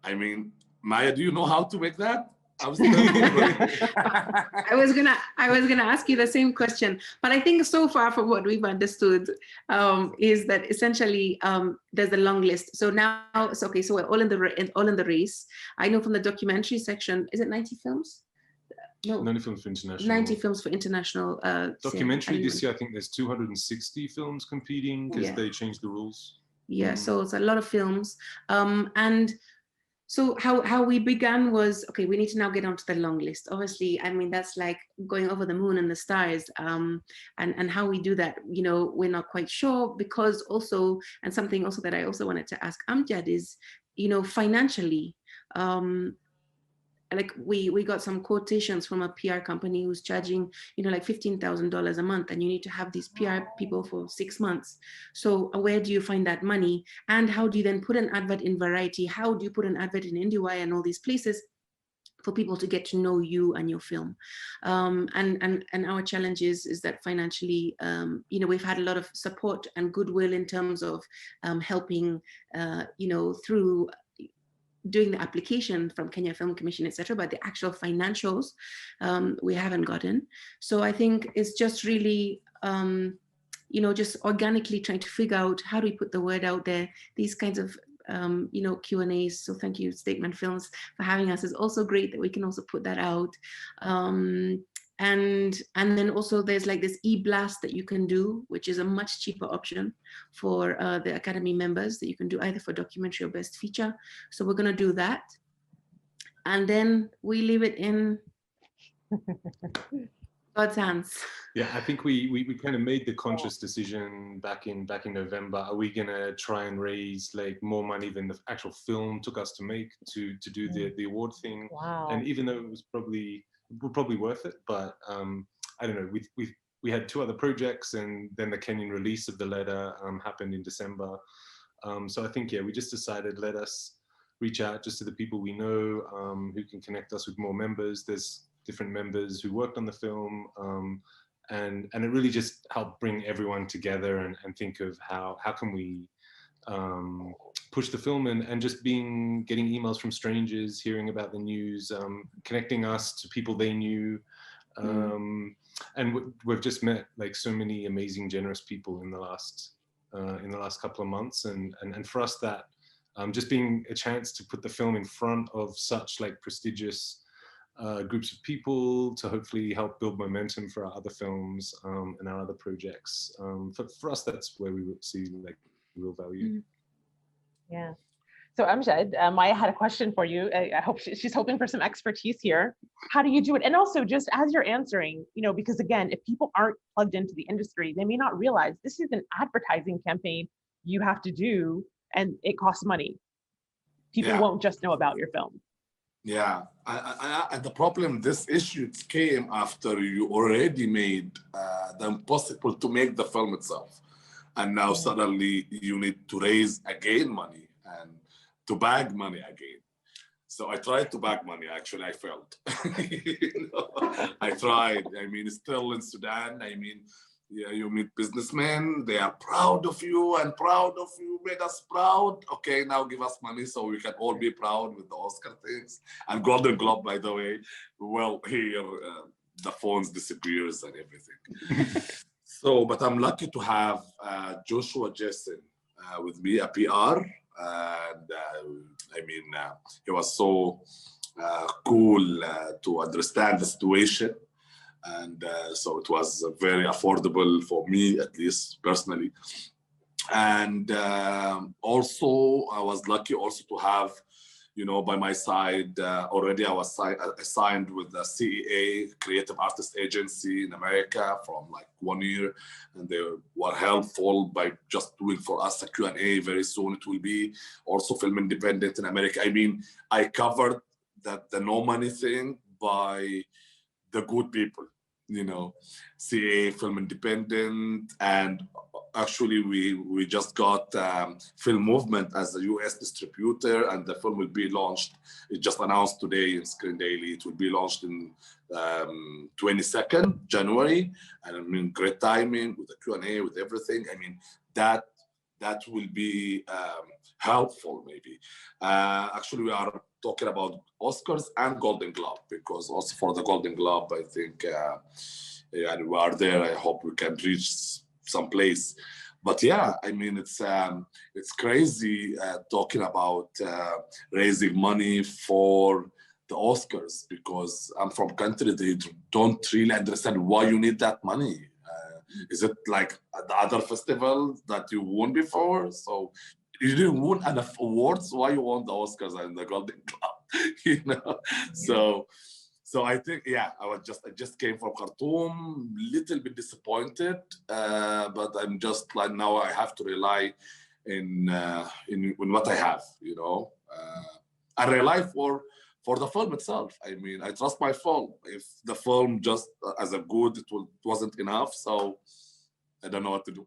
I mean, Maya, do you know how to make that? I was gonna ask you the same question, but I think so far from what we've understood is that essentially there's a long list. So now it's okay. So we're all in the race. I know from the documentary section, is it 90 films? No, 90 films for international. 90 films for international. Documentary this year, I think there's 260 films competing because they changed the rules. Yeah, so it's a lot of films, and. So how we began was, okay, we need to now get onto the long list. Obviously, I mean, that's like going over the moon and the stars. And how we do that, you know, we're not quite sure, because also, and something also that I also wanted to ask Amjad is, you know, financially, like we got some quotations from a PR company who's charging, you know, like $15,000 a month, and you need to have these PR people for 6 months. So where do you find that money? And how do you then put an advert in Variety? How do you put an advert in IndieWire and all these places for people to get to know you and your film? And our challenge is that financially, you know, we've had a lot of support and goodwill in terms of helping, you know, through doing the application from Kenya Film Commission, etc., but the actual financials we haven't gotten. So I think it's just really, you know, just organically trying to figure out how do we put the word out there. These kinds of, you know, Q&As. So thank you, Statement Films, for having us. It's also great that we can also put that out. And then also there's like this e-blast that you can do, which is a much cheaper option for the Academy members, that you can do either for documentary or best feature. So we're gonna do that. And then we leave it in God's hands. Yeah, I think we kind of made the conscious decision back in November. Are we gonna try and raise like more money than the actual film took us to make to do the award thing? Wow. And even though it was probably worth it, but I don't know, we had 2 other projects, and then the Kenyan release of the letter happened in December. So I think, yeah, we just decided, let us reach out just to the people we know who can connect us with more members. There's different members who worked on the film, and it really just helped bring everyone together and think of how can we push the film, and just getting emails from strangers, hearing about the news, connecting us to people they knew. And we've just met like so many amazing, generous people in the last couple of months. And for us, that just being a chance to put the film in front of such like prestigious groups of people to hopefully help build momentum for our other films and our other projects. For us, that's where we would see like real value. Yeah. So Amjad, Maya had a question for you. I hope she's hoping for some expertise here. How do you do it? And also, just as you're answering, you know, because again, if people aren't plugged into the industry, they may not realize this is an advertising campaign you have to do, and it costs money. People won't just know about your film. Yeah, and the problem, this issue came after you already made the impossible to make the film itself. And now suddenly you need to raise again money and to bag money again. So I tried to bag money, actually, I failed. You know, I tried. I mean, still in Sudan, I mean, yeah, you meet businessmen, they are proud of you and proud of you, made us proud. Okay, now give us money so we can all be proud with the Oscar things. And Golden Globe, by the way, well, here, the phones disappears and everything. So, but I'm lucky to have Joshua Jason with me, a PR. And I mean, he was so cool to understand the situation. And so it was very affordable for me, at least personally. And also, I was lucky also to have, you know, by my side, already I was signed with the CEA, Creative Artist Agency in America, from like 1 year. And they were helpful by just doing for us a Q&A. Very soon it will be also Film Independent in America. I mean, I covered the no money thing by the good people, you know, CA, Film Independent, and actually we just got Film Movement as a US distributor, and the film will be launched. It just announced today in Screen Daily. It will be launched in 22nd January, and I mean, great timing with the Q&A, with everything. I mean, that that will be helpful maybe. Actually, we are talking about Oscars and Golden Globe, because also for the Golden Globe, I think and we are there. I hope we can reach some place. But yeah, I mean, it's crazy talking about raising money for the Oscars, because I'm from country they don't really understand why you need that money. Is it like the other festivals that you won before? So you didn't win enough awards. Why you won the Oscars and the Golden Globe? You know, so I think, yeah, I just came from Khartoum, little bit disappointed, but I'm just like, now I have to rely in what I have, you know. I rely for the film itself. I mean, I trust my film. If the film just as a good, it wasn't enough, so I don't know what to do.